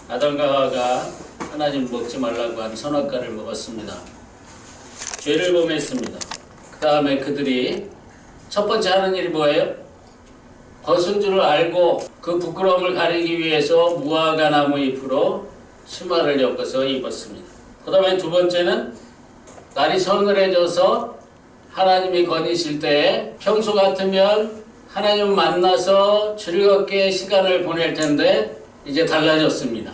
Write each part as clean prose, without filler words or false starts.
아담과 하와가 하나님 먹지 말라고 한 선악과를 먹었습니다. 죄를 범했습니다. 그 다음에 그들이 첫 번째 하는 일이 뭐예요? 벗은 줄을 알고 그 부끄러움을 가리기 위해서 무화과 나무 잎으로 치마를 엮어서 입었습니다. 그 다음에 두 번째는 날이 서늘해져서 하나님이 거니실 때에 평소 같으면 하나님 만나서 즐겁게 시간을 보낼 텐데 이제 달라졌습니다.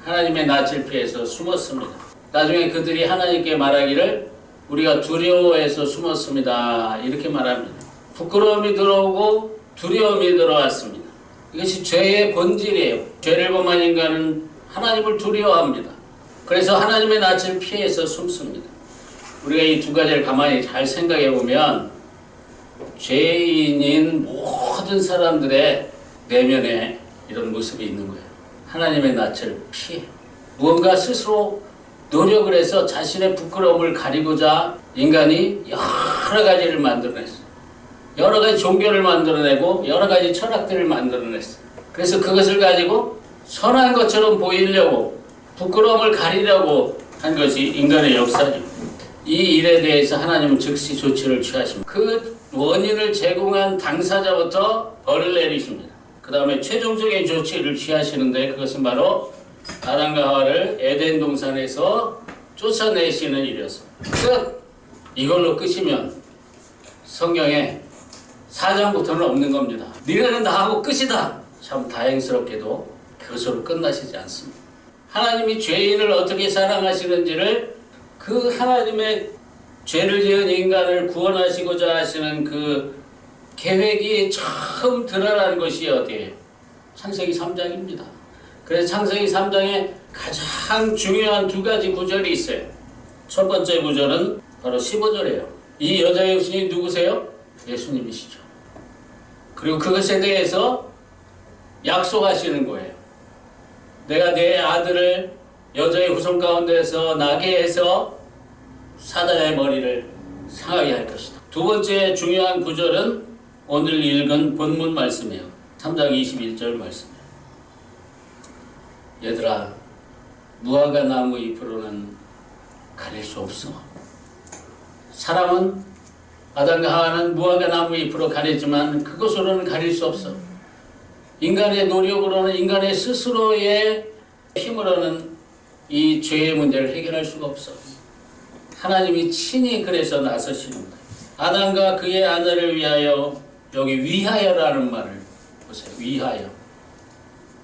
하나님의 낯을 피해서 숨었습니다. 나중에 그들이 하나님께 말하기를 우리가 두려워해서 숨었습니다. 이렇게 말합니다. 부끄러움이 들어오고 두려움이 들어왔습니다. 이것이 죄의 본질이에요. 죄를 범한 인간은 하나님을 두려워합니다. 그래서 하나님의 낯을 피해서 숨습니다. 우리가 이 두 가지를 가만히 잘 생각해 보면 죄인인 모든 사람들의 내면에 이런 모습이 있는 거예요. 하나님의 낯을 피해 무언가 스스로 노력을 해서 자신의 부끄러움을 가리고자 인간이 여러 가지를 만들어냈어요. 여러 가지 종교를 만들어내고 여러 가지 철학들을 만들어냈어요. 그래서 그것을 가지고 선한 것처럼 보이려고 부끄러움을 가리려고 한 것이 인간의 역사죠. 이 일에 대해서 하나님은 즉시 조치를 취하십니다. 그 원인을 제공한 당사자부터 벌을 내리십니다. 그 다음에 최종적인 조치를 취하시는데 그것은 바로 아담과 하와를 에덴 동산에서 쫓아내시는 일이었습니다. 끝! 이걸로 끝이면 성경에 4장부터는 없는 겁니다. 니네는 나하고 끝이다! 참 다행스럽게도 그것으로 끝나시지 않습니다. 하나님이 죄인을 어떻게 사랑하시는지를 그 하나님의 죄를 지은 인간을 구원하시고자 하시는 그 계획이 처음 드러난 것이 어디예요? 창세기 3장입니다. 그래서 창세기 3장에 가장 중요한 두 가지 구절이 있어요. 첫 번째 구절은 바로 15절이에요. 이 여자의 후손이 누구세요? 예수님이시죠. 그리고 그것에 대해서 약속하시는 거예요. 내가 내 아들을 여자의 후손 가운데서 나게 해서 사단의 머리를 상하게 할 것이다. 두 번째 중요한 구절은 오늘 읽은 본문 말씀이에요. 3장 21절 말씀이에요. 얘들아, 무화과 나무 잎으로는 가릴 수 없어. 사람은 아담과 하와는 무화과 나무 잎으로 가리지만 그것으로는 가릴 수 없어. 인간의 노력으로는 인간의 스스로의 힘으로는 이 죄의 문제를 해결할 수가 없어. 하나님이 친히 그래서 나서시는 거예요. 아담과 그의 아내를 위하여, 여기 위하여라는 말을 보세요. 위하여.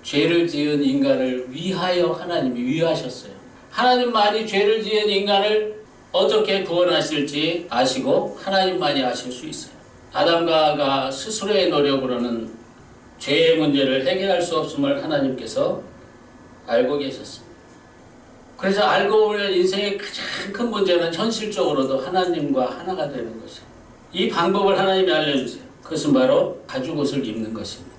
죄를 지은 인간을 위하여 하나님이 위하셨어요. 하나님만이 죄를 지은 인간을 어떻게 구원하실지 아시고 하나님만이 아실 수 있어요. 아담과 하와가 스스로의 노력으로는 죄의 문제를 해결할 수 없음을 하나님께서 알고 계셨습니다. 그래서 알고 보면 인생의 가장 큰 문제는 현실적으로도 하나님과 하나가 되는 것이에요. 이 방법을 하나님이 알려주세요. 그것은 바로 가죽옷을 입는 것입니다.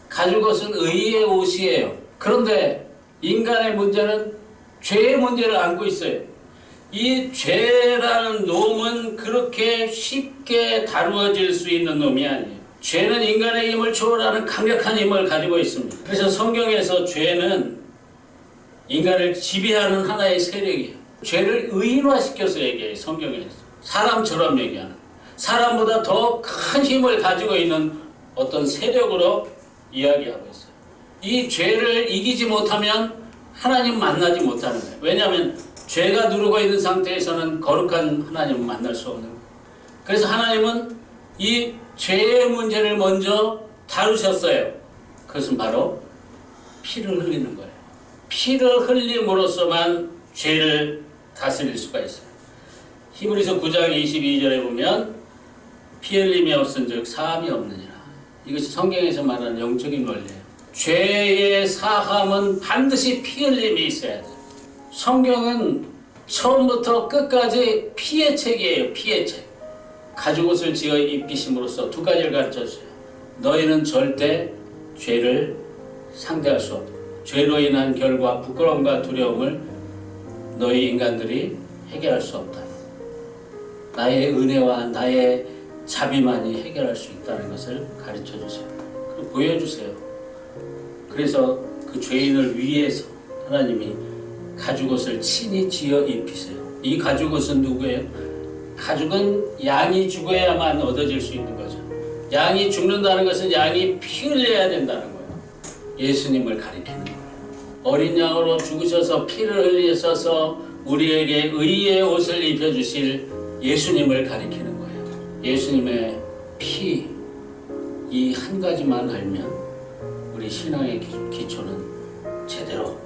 가죽옷은 의의 옷이에요. 그런데 인간의 문제는 죄의 문제를 안고 있어요. 이 죄라는 놈은 그렇게 쉽게 다루어질 수 있는 놈이 아니에요. 죄는 인간의 힘을 초월하는 강력한 힘을 가지고 있습니다. 그래서 성경에서 죄는 인간을 지배하는 하나의 세력이에요. 죄를 의인화시켜서 얘기해요. 성경에서. 사람처럼 얘기하는. 사람보다 더 큰 힘을 가지고 있는 어떤 세력으로 이야기하고 있어요. 이 죄를 이기지 못하면 하나님 만나지 못하는 거예요. 왜냐하면 죄가 누르고 있는 상태에서는 거룩한 하나님을 만날 수 없는 거예요. 그래서 하나님은 이 죄의 문제를 먼저 다루셨어요. 그것은 바로 피를 흘리는 거예요. 피를 흘림으로써만 죄를 다스릴 수가 있어요. 히브리서 9장 22절에 보면 피 흘림이 없은즉 사함이 없느니라. 이것이 성경에서 말하는 영적인 원리예요. 죄의 사함은 반드시 피 흘림이 있어야 돼요. 성경은 처음부터 끝까지 피의 책이에요. 피의 책. 가죽옷을 지어 입히심으로써 두 가지를 가르쳐주세요. 너희는 절대 죄를 상대할 수 없다. 죄로 인한 결과 부끄러움과 두려움을 너희 인간들이 해결할 수 없다. 나의 은혜와 나의 자비만이 해결할 수 있다는 것을 가르쳐주세요. 그리고 보여주세요. 그래서 그 죄인을 위해서 하나님이 가죽옷을 친히 지어 입히세요. 이 가죽옷은 누구예요? 가죽은 양이 죽어야만 얻어질 수 있는 거죠. 양이 죽는다는 것은 양이 피 흘려야 된다는 거예요. 예수님을 가리키는 거예요. 어린 양으로 죽으셔서 피를 흘리셔서 우리에게 의의 옷을 입혀주실 예수님을 가리키는 거예요. 예수님의 피, 이 한 가지만 알면 우리 신앙의 기초는 제대로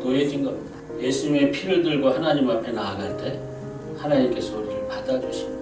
놓여진 겁니다. 예수님의 피를 들고 하나님 앞에 나아갈 때 하나님께서 우리를 받아주십니다.